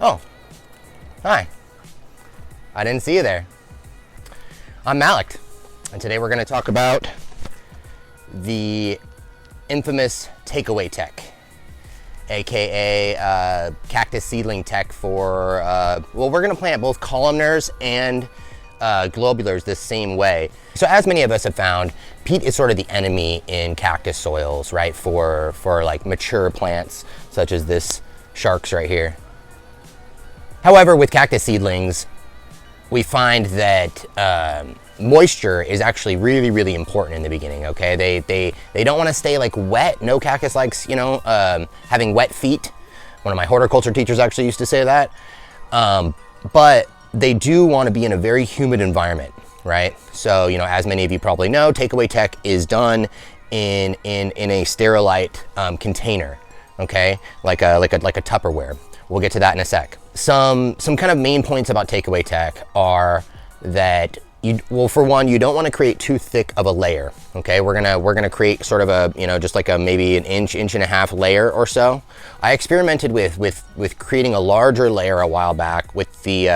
Oh, hi. I didn't see you there. I'm Mallacht, and today we're going to talk about the infamous takeaway tech, aka cactus seedling tech for, well, we're going to plant both columnars and globulars this same way. So as many of us have found, peat is sort of the enemy in cactus soils, right? For like mature plants, such as this sharks right here. However, with cactus seedlings, we find that moisture is actually really, really important in the beginning, okay? They don't want to stay like wet. No cactus likes, you know, having wet feet. One of my horticulture teachers actually used to say that. But they do want to be in a very humid environment, right? So, you know, as many of you probably know, takeaway tech is done in a sterilite container, okay? Like a Tupperware. We'll get to that in a sec. Some kind of main points about takeaway tech are that well, for one, you don't want to create too thick of a layer. Okay, we're gonna create sort of a, you know, just like a maybe an inch and a half layer or so. I experimented with creating a larger layer a while back with the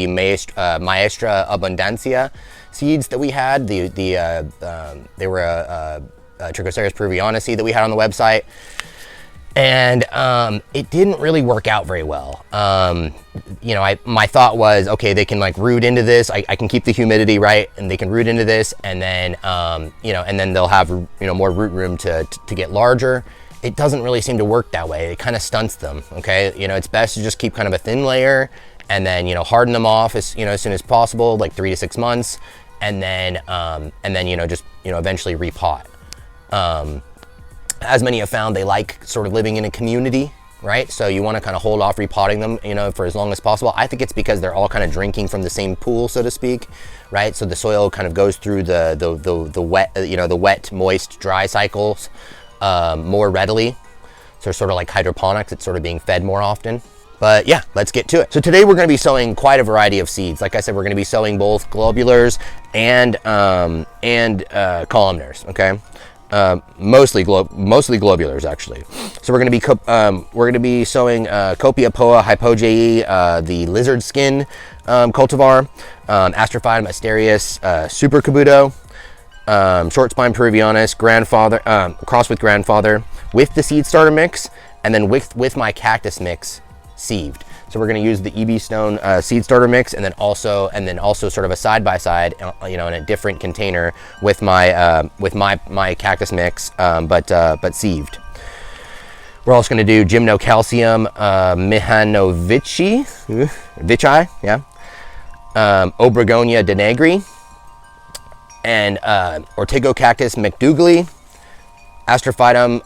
Maestra Abundancia seeds that we had. They were a Trichoceres peruviana seed that we had on the website. And it didn't really work out very well. You know, my thought was, okay, they can like root into this. I can keep the humidity, right? And they can root into this, and then, you know, and then they'll have, you know, more root room to get larger. It doesn't really seem to work that way. It kind of stunts them, okay? You know, it's best to just keep kind of a thin layer, and then, you know, harden them off as, you know, as soon as possible, like 3 to 6 months, and then, you know, just, you know, eventually repot. As many have found, they like sort of living in a community, right? So you want to kind of hold off repotting them, you know, for as long as possible. I think it's because they're all kind of drinking from the same pool, so to speak, right? So the soil kind of goes through the wet, you know, the wet, moist, dry cycles more readily. So sort of like hydroponics, it's sort of being fed more often. But yeah, let's get to it. So today we're going to be sowing quite a variety of seeds. Like I said, we're going to be sowing both globulars and columnars, okay? Mostly globulars actually. So we're going to be sowing Copiapoa hypogeae, the lizard skin cultivar, Astrophytum asterius super cabuto, short spine peruvianus, grandfather, crossed with grandfather, with the seed starter mix, and then with my cactus mix sieved. So we're going to use the EB Stone seed starter mix, and then also sort of a side by side, you know, in a different container with my cactus mix, but sieved. We're also going to do gymnocalcium Mihanovici, yeah, Obregonia denegri, and Ortegocactus mcdougallii, Astrophytum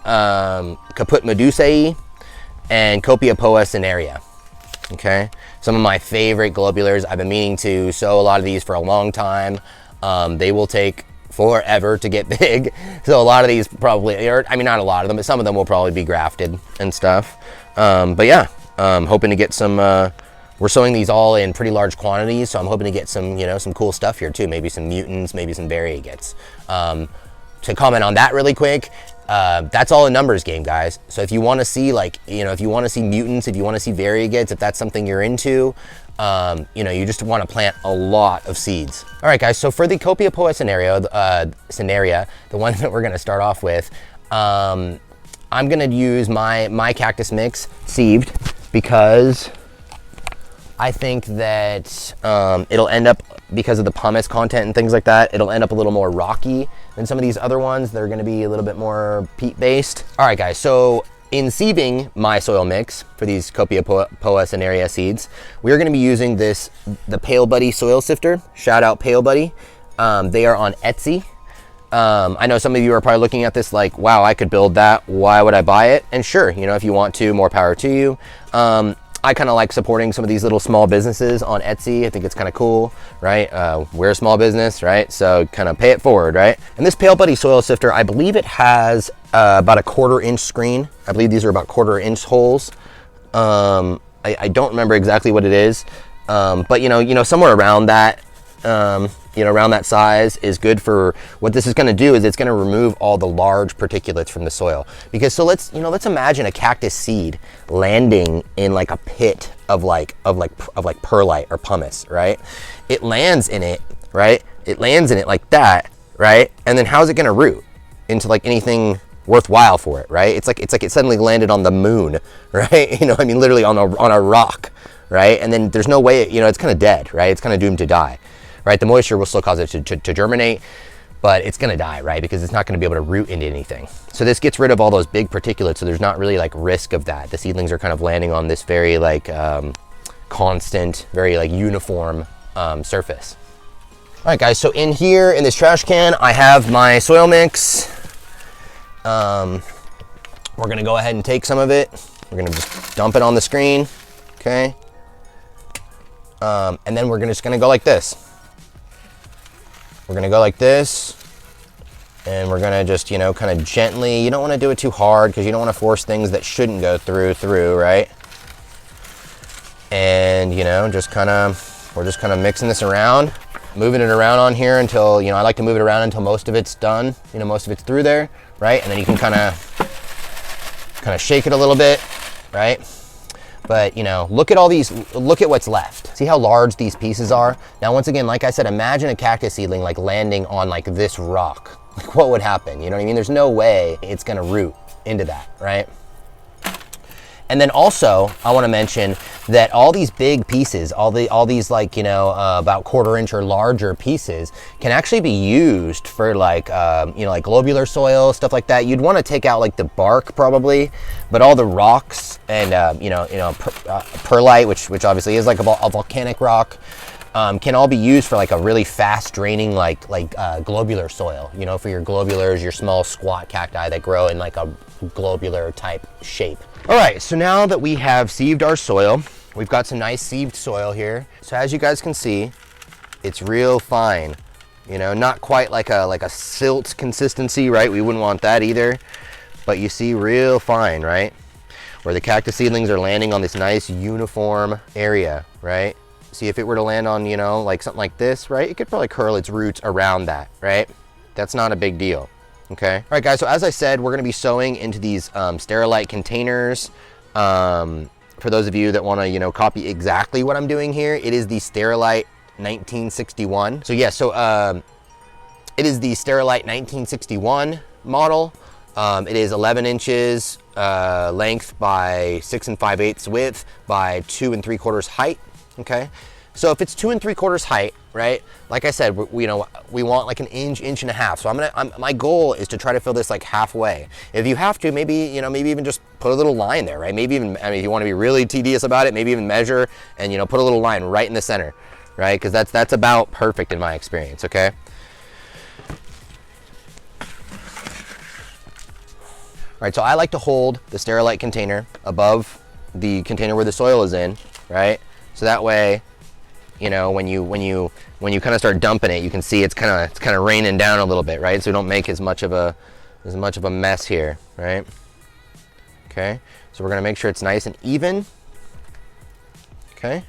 caput medusae, and Copiapoa cinerea. Okay, some of my favorite globulars. I've been meaning to sow a lot of these for a long time. They will take forever to get big, so a lot of these probably, or I mean not a lot of them, but some of them will probably be grafted and stuff. But yeah, hoping to get some. We're sowing these all in pretty large quantities, so I'm hoping to get some, you know, some cool stuff here too. Maybe some mutants, maybe some variegates. To comment on that really quick, that's all a numbers game, guys. So if you want to see, like, you know, if you want to see mutants, if you want to see variegates, if that's something you're into, you know, you just want to plant a lot of seeds. All right, guys, so for the Copiapoa cinerea, the one that we're going to start off with, I'm going to use my cactus mix sieved because I think that it'll end up, because of the pumice content and things like that, it'll end up a little more rocky than some of these other ones that are going to be a little bit more peat based. All right, guys, so in sieving my soil mix for these Copiapoa cinerea seeds, we're going to be using the Pale Buddy soil sifter. Shout out Pale Buddy. They are on Etsy. I know some of you are probably looking at this like, wow, I could build that. Why would I buy it? And sure, you know, if you want to, more power to you. I kind of like supporting some of these little small businesses on Etsy. I think it's kind of cool, right? We're a small business, right? So kind of pay it forward, right? And this Pale Buddy soil sifter, I believe it has about a 1/4 inch screen. I believe these are about 1/4 inch holes. I don't remember exactly what it is, but you know, somewhere around that. you know, around that size is good for what this is going to do. Is it's going to remove all the large particulates from the soil. Because so let's imagine a cactus seed landing in like a pit of like perlite or pumice, right? It lands in it, right? It lands in it like that, right? And then how's it going to root into like anything worthwhile for it, right? It's like it suddenly landed on the moon, right? You know, I mean, literally on a rock, right? And then there's no way, you know, it's kind of dead, right? It's kind of doomed to die, right? The moisture will still cause it to germinate, but it's gonna die, right? Because it's not gonna be able to root into anything. So this gets rid of all those big particulates, so there's not really like risk of that. The seedlings are kind of landing on this very like constant, very like uniform surface. All right, guys, so in here, in this trash can, I have my soil mix. We're gonna go ahead and take some of it. We're gonna just dump it on the screen, okay? And then we're just gonna go like this. We're gonna go like this, and we're gonna just, you know, kind of gently, you don't wanna do it too hard because you don't wanna force things that shouldn't go through, right? And, you know, we're just kind of mixing this around, moving it around on here until, you know, I like to move it around until most of it's done, you know, most of it's through there, right? And then you can kind of shake it a little bit, right? But, you know, look at what's left. See how large these pieces are? Now, once again, like I said, imagine a cactus seedling like landing on like this rock. Like what would happen? You know what I mean? There's no way it's gonna root into that, right? And then also, I want to mention that all these big pieces, all these like, you know, about 1/4 inch or larger pieces can actually be used for like, you know, like globular soil, stuff like that. You'd want to take out like the bark probably, but all the rocks and, perlite, which obviously is like a volcanic rock, can all be used for like a really fast draining, like globular soil, you know, for your globulars, your small squat cacti that grow in like a globular type shape. All right, so now that we have sieved our soil, we've got some nice sieved soil here. So as you guys can see, it's real fine, you know, not quite like a silt consistency, right? We wouldn't want that either, but you see real fine, right? Where the cactus seedlings are landing on this nice uniform area, right? See, if it were to land on, you know, like something like this, right? It could probably curl its roots around that, right? That's not a big deal. Okay. All right, guys. So as I said, we're going to be sowing into these Sterilite containers. For those of you that want to, you know, copy exactly what I'm doing here, it is the Sterilite 1961. So yeah, so it is the Sterilite 1961 model. It is 11 inches length by 6 5/8 width by 2 3/4 height. Okay. So if it's 2 3/4 height, right? Like I said, we want like an inch and a half. So my goal is to try to fill this like halfway. If you have to, maybe even just put a little line there, right? Maybe even, I mean, if you want to be really tedious about it, maybe even measure and, you know, put a little line right in the center, right? Because that's about perfect in my experience, okay? All right, so I like to hold the Sterilite container above the container where the soil is in, right? So that way, you know, when you kind of start dumping it, you can see it's kind of raining down a little bit, right? So we don't make as much of a mess here, right? Okay, so we're gonna make sure it's nice and even. Okay.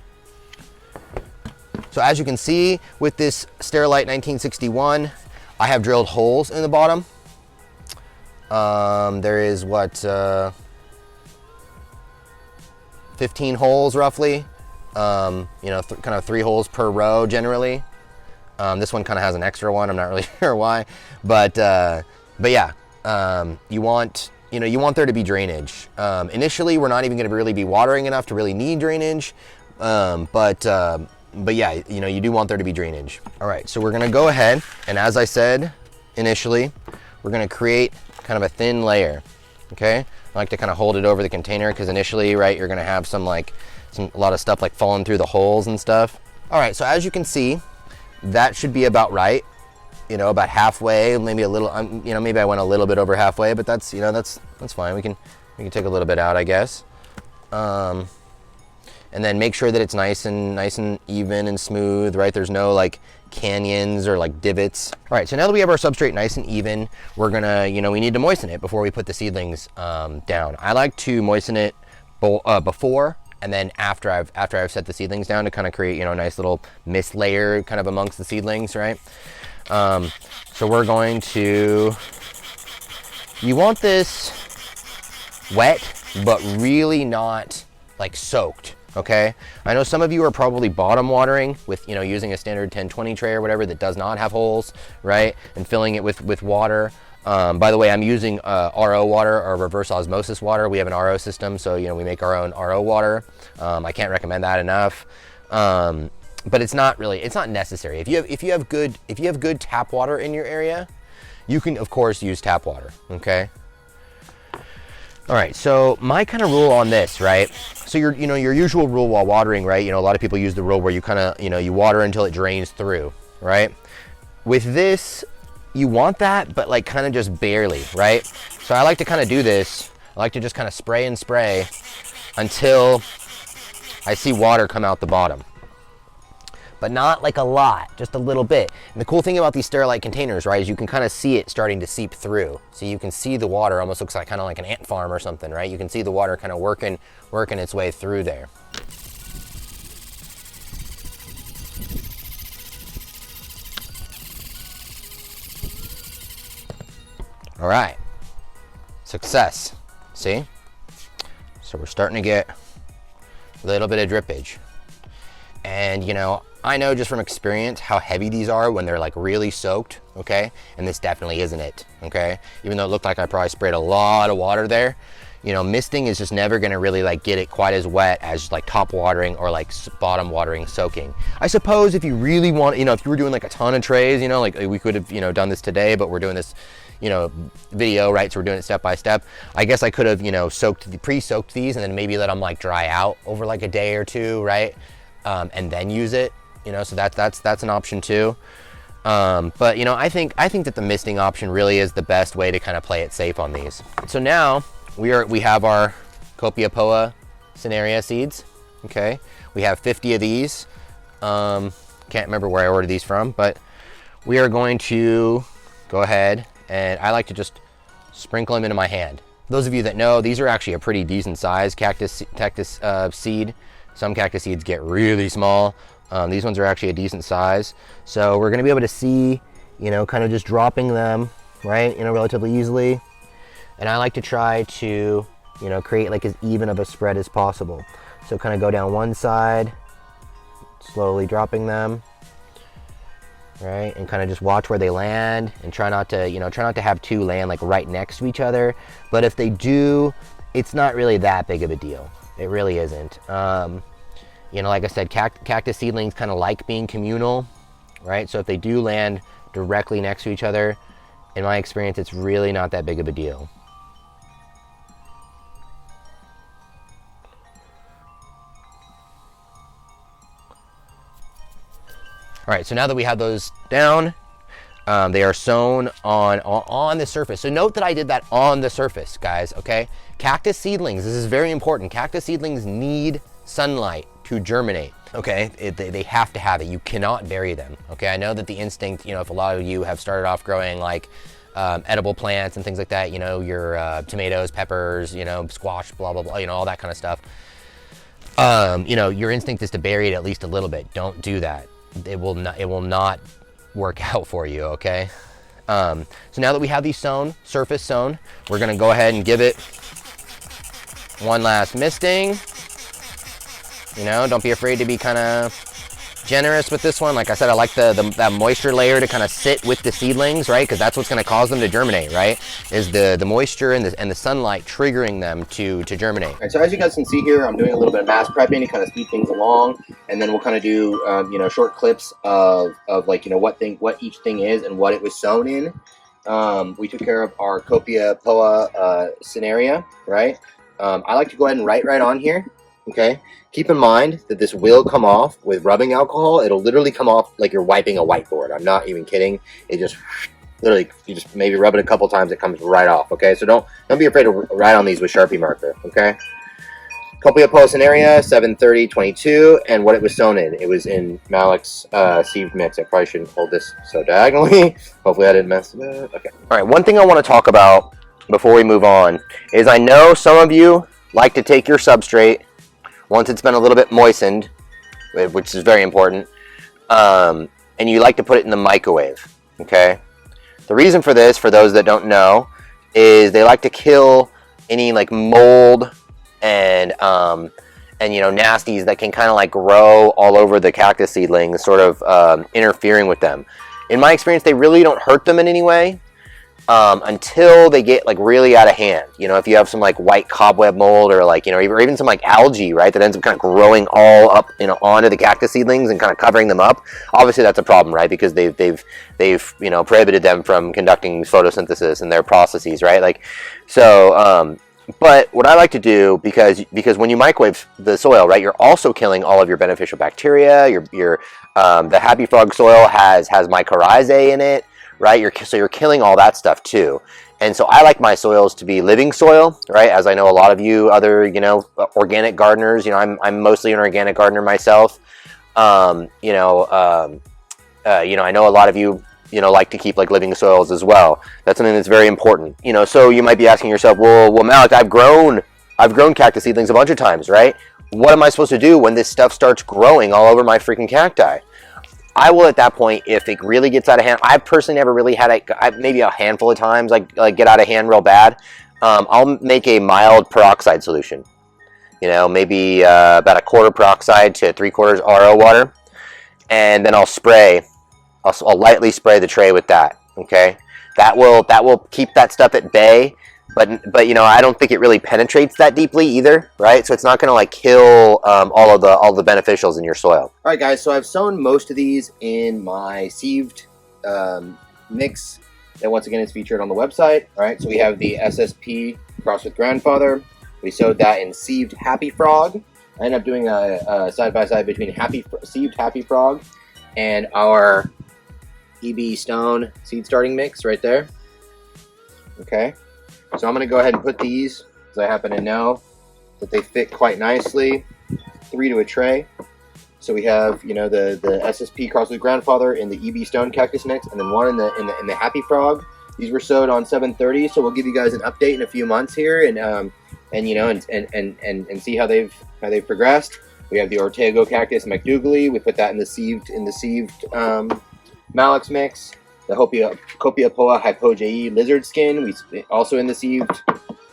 So as you can see with this Sterilite 1961, I have drilled holes in the bottom. There is 15 holes roughly. You know, kind of 3 holes per row generally. This one kind of has an extra one. I'm not really sure why, but yeah, you want there to be drainage. Initially, we're not even going to really be watering enough to really need drainage, but yeah, you know, you do want there to be drainage. All right, so we're going to go ahead, and as I said initially, we're going to create kind of a thin layer. Okay, I like to kind of hold it over the container because initially, right, you're going to have a lot of stuff like falling through the holes and stuff. All right, so as you can see, that should be about right. You know, about halfway, maybe a little. You know, maybe I went a little bit over halfway, but that's, you know, that's fine. We can take a little bit out, I guess. And then make sure that it's nice and even and smooth, right? There's no like canyons or like divots. All right, so now that we have our substrate nice and even, we're gonna, you know, we need to moisten it before we put the seedlings down. I like to moisten it before and then after I've set the seedlings down to kind of create, you know, a nice little mist layer kind of amongst the seedlings, right? So we're going to, you want this wet, but really not like soaked, okay? I know some of you are probably bottom watering with, you know, using a standard 1020 tray or whatever that does not have holes, right? And filling it with water. By the way, I'm using RO water, or reverse osmosis water. We have an RO system, so, you know, we make our own RO water. I can't recommend that enough. But it's not necessary. If you have good tap water in your area, you can of course use tap water, okay? All right, so my kind of rule on this, right? So your usual rule while watering, right? You know, a lot of people use the rule where you kind of, you know, you water until it drains through, right? With this, you want that, but like kind of just barely, right? So I like to kind of do this. I like to just kind of spray and spray until I see water come out the bottom. But not like a lot, just a little bit. And the cool thing about these Sterilite containers, right, is you can kind of see it starting to seep through. So you can see the water, almost looks like kind of like an ant farm or something, right? You can see the water kind of working its way through there. All right, success, see? So we're starting to get a little bit of drippage. And, you know, I know just from experience how heavy these are when they're like really soaked, okay? And this definitely isn't it, okay? Even though it looked like I probably sprayed a lot of water there, you know, misting is just never gonna really like get it quite as wet as like top watering or like bottom watering soaking. I suppose if you really want, you know, if you were doing like a ton of trays, you know, like we could have, you know, done this today, but we're doing this, you know, video, right? So we're doing it step by step. I guess I could have, you know, pre-soaked these and then maybe let them like dry out over like a day or two, right? And then use it, you know, so that's an option too. But you know, I think that the misting option really is the best way to kind of play it safe on these. So now we have our Copiapoa Cinerea seeds. Okay, we have 50 of these. Can't remember where I ordered these from, but we are going to go ahead and I like to just sprinkle them into my hand. Those of you that know, these are actually a pretty decent size cactus seed. Some cactus seeds get really small. These ones are actually a decent size. So we're gonna be able to see, you know, kind of just dropping them, right, you know, relatively easily. And I like to try to, you know, create like as even of a spread as possible. So kind of go down one side, slowly dropping them, right, and kind of just watch where they land and try not to, you know, try not to have two land like right next to each other. But if they do, it's not really that big of a deal. It really isn't. You know, like I said, cactus seedlings kind of like being communal, right? So if they do land directly next to each other, in my experience, it's really not that big of a deal. All right, so now that we have those down, they are sown on the surface. So note that I did that on the surface, guys, okay? Cactus seedlings, this is very important. Cactus seedlings need sunlight to germinate, okay? They have to have it. You cannot bury them, okay? I know that the instinct, you know, if a lot of you have started off growing like edible plants and things like that, you know, your tomatoes, peppers, you know, squash, blah, blah, blah, you know, all that kind of stuff. You know, your instinct is to bury it at least a little bit. Don't do that. It will not work out for you, okay? So now that we have these sown, surface sown, we're gonna go ahead and give it one last misting. You know, don't be afraid to be kind of generous with this one. Like I said, I like that moisture layer to kind of sit with the seedlings, right? Because that's what's going to cause them to germinate, right? Is the moisture and the sunlight triggering them to germinate. All right, so as you guys can see here, I'm doing a little bit of mass prepping to kind of speed things along, and then we'll kind of do you know, short clips of like, you know, what each thing is and what it was sown in. We took care of our Copiapoa Cinerea, right? I like to go ahead and write right on here. Okay, keep in mind that this will come off with rubbing alcohol. It'll literally come off like you're wiping a whiteboard. I'm not even kidding. It just literally, you just maybe rub it a couple times, it comes right off. Okay, so don't be afraid to write on these with Sharpie marker. Okay, Copiapoa Cinerea 730-22, and what it was sown in. It was in Mallacht's seed mix. I probably shouldn't hold this so diagonally. Hopefully I didn't mess it up. Okay. All right, one thing I want to talk about before we move on is I know some of you like to take your substrate, Once it's been a little bit moistened, which is very important, and you like to put it in the microwave, okay? The reason for this, for those that don't know, is they like to kill any like mold and you know, nasties that can kind of like grow all over the cactus seedlings, sort of interfering with them. In my experience, they really don't hurt them in any way until they get like really out of hand. You know, if you have some like white cobweb mold or like, you know, or even some like algae, right, that ends up kind of growing all up, you know, onto the cactus seedlings and kind of covering them up. Obviously, that's a problem, right, because they've you know, prohibited them from conducting photosynthesis in their processes, right? Like, so. But what I like to do, because when you microwave the soil, right, you're also killing all of your beneficial bacteria. The Happy Frog soil has mycorrhizae in it, right? So you're killing all that stuff too. And so I like my soils to be living soil, right? As I know a lot of you other, you know, organic gardeners, you know, I'm mostly an organic gardener myself. You know, I know a lot of you, you know, like to keep like living soils as well. That's something that's very important. You know, so you might be asking yourself, well, Mallacht, I've grown cactus seedlings a bunch of times, right? What am I supposed to do when this stuff starts growing all over my freaking cacti? I will, at that point, if it really gets out of hand, I personally never really had maybe a handful of times like get out of hand real bad. I'll make a mild peroxide solution. You know, maybe about a quarter peroxide to 3/4 RO water, and then I'll lightly spray the tray with that. Okay, that will keep that stuff at bay. But you know, I don't think it really penetrates that deeply either, right? So it's not going to like kill all the beneficials in your soil. All right, guys. So I've sown most of these in my sieved mix that once again is featured on the website. All right. So we have the SSP crossed with Grandfather. We sowed that in sieved Happy Frog. I ended up doing a side by side between sieved Happy Frog and our EB Stone seed starting mix right there. Okay. So I'm going to go ahead and put these, because I happen to know that they fit quite nicely, 3 to a tray. So we have, you know, the SSP crossed with Grandfather in the EB Stone cactus mix, and then one in the Happy Frog. These were sowed on 7/30, so we'll give you guys an update in a few months here, and you know, and see how they've progressed. We have the Ortego cactus McDougally. We put that in the sieved Mallacht mix. The Copiapoa hypogae lizard skin, we also in the sieved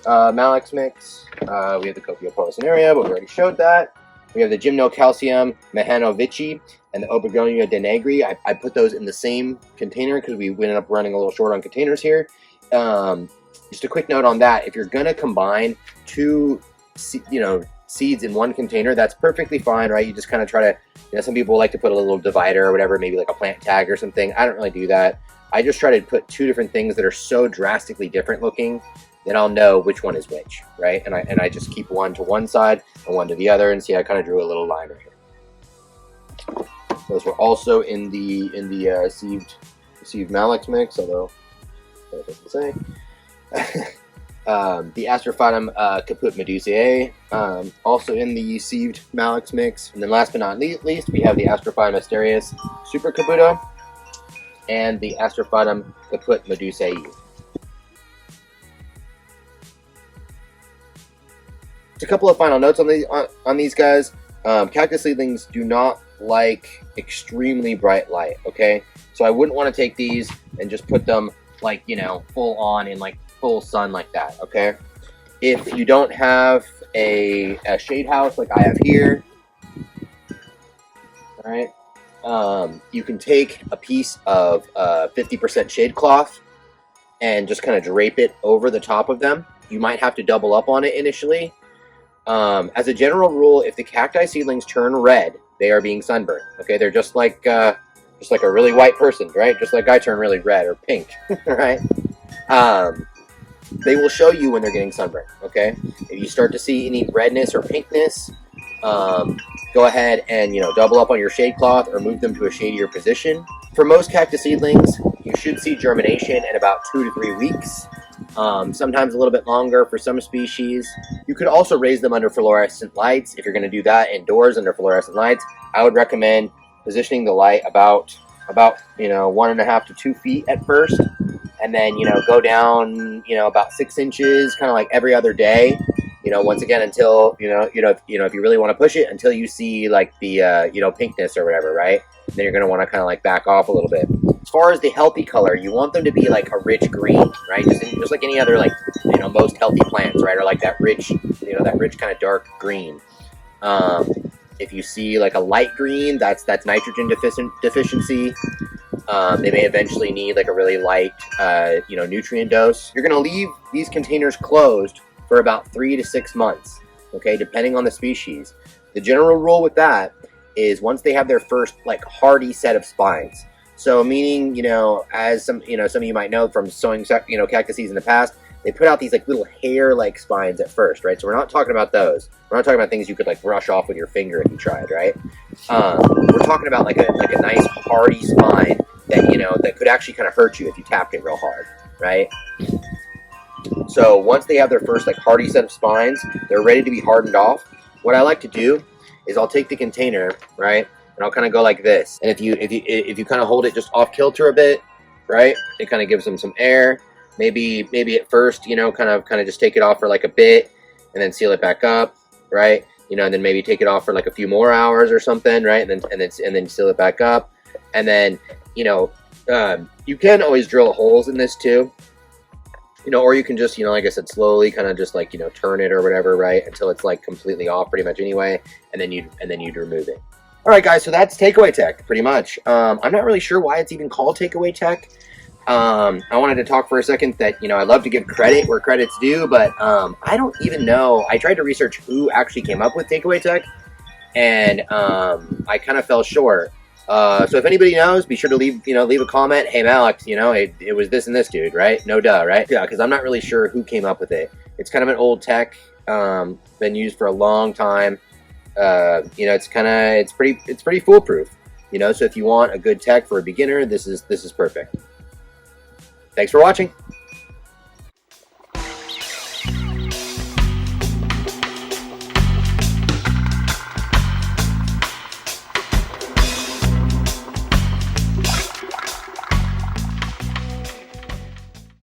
Mallacht mix. We have the Copiapoa cinerea, but we already showed that. We have the Gymnocalcium Mehanovici and the Obegonia denegri. I put those in the same container because we ended up running a little short on containers here. Just a quick note on that: if you're gonna combine two, you know, seeds in one container, that's perfectly fine, right? You just kind of try to, you know, some people like to put a little divider or whatever, maybe like a plant tag or something. I don't really do that. I just try to put two different things that are so drastically different looking that I'll know which one is which, right? And I just keep one to one side and one to the other, and see, I kind of drew a little line right here. Those were also in the sieved Mallacht mix, although that doesn't say. The Astrophytum caput medusae, also in the sieved Mallacht mix. And then last but not least, we have the Astrophytum asterius super caputa and the Astrophytum caput medusae. Just a couple of final notes on these guys. Cactus seedlings do not like extremely bright light, okay? So I wouldn't want to take these and just put them like, you know, full on in like full sun like that, okay? If you don't have a shade house like I have here, all right, you can take a piece of 50% shade cloth and just kind of drape it over the top of them. You might have to double up on it initially. As a general rule, if the cacti seedlings turn red, they are being sunburned. Okay, they're just like a really white person, right? Just like I turn really red or pink, right? They will show you when they're getting sunburned. Okay, if you start to see any redness or pinkness, go ahead and, you know, double up on your shade cloth or move them to a shadier position. For most cactus seedlings, you should see germination in about 2 to 3 weeks. Sometimes a little bit longer for some species. You could also raise them under fluorescent lights. If you're going to do that indoors under fluorescent lights, I would recommend positioning the light about 1.5 to 2 feet at first, and then, you know, go down, you know, about 6 inches, kind of like every other day. once again, until, if you really want to push it, until you see like the, pinkness or whatever, right? Then you're going to want to kind of like back off a little bit. As far as the healthy color, you want them to be like a rich green, right? Just like any other, like, most healthy plants, right? Or like that rich, that rich kind of dark green. If you see like a light green, that's nitrogen deficiency. They may eventually need like a really light, nutrient dose. You're going to leave these containers closed for about 3 to 6 months, okay, depending on the species. The general rule with that is once they have their first like hardy set of spines. So meaning, as some of you might know from sowing, cactus seeds in the past, they put out these like little hair-like spines at first, right? So we're not talking about those. We're not talking about things you could like brush off with your finger if you tried, right? We're talking about like a nice hardy spine that, that could actually kind of hurt you if you tapped it real hard, right? So once they have their first like hardy set of spines, they're ready to be hardened off. What I like to do is I'll take the container, right, and I'll kind of go like this. And if you kind of hold it just off kilter a bit, right, it kind of gives them some air. Maybe at first, kind of just take it off for like a bit, and then seal it back up, right? And then maybe take it off for like a few more hours or something, right? And then seal it back up, and then you can always drill holes in this too. Or you can just, like I said, slowly kind of just like, turn it or whatever, right? Until it's like completely off pretty much anyway. And then you'd remove it. All right, guys. So that's takeaway tech pretty much. I'm not really sure why it's even called takeaway tech. I wanted to talk for a second that, I love to give credit where credit's due, but I don't even know. I tried to research who actually came up with takeaway tech, and I kind of fell short. So if anybody knows, be sure to leave a comment. Hey, Mallacht, it was this and this dude, right? No duh, right? Yeah, because I'm not really sure who came up with it. It's kind of an old tech, been used for a long time. It's pretty foolproof. So if you want a good tech for a beginner, this is perfect. Thanks for watching.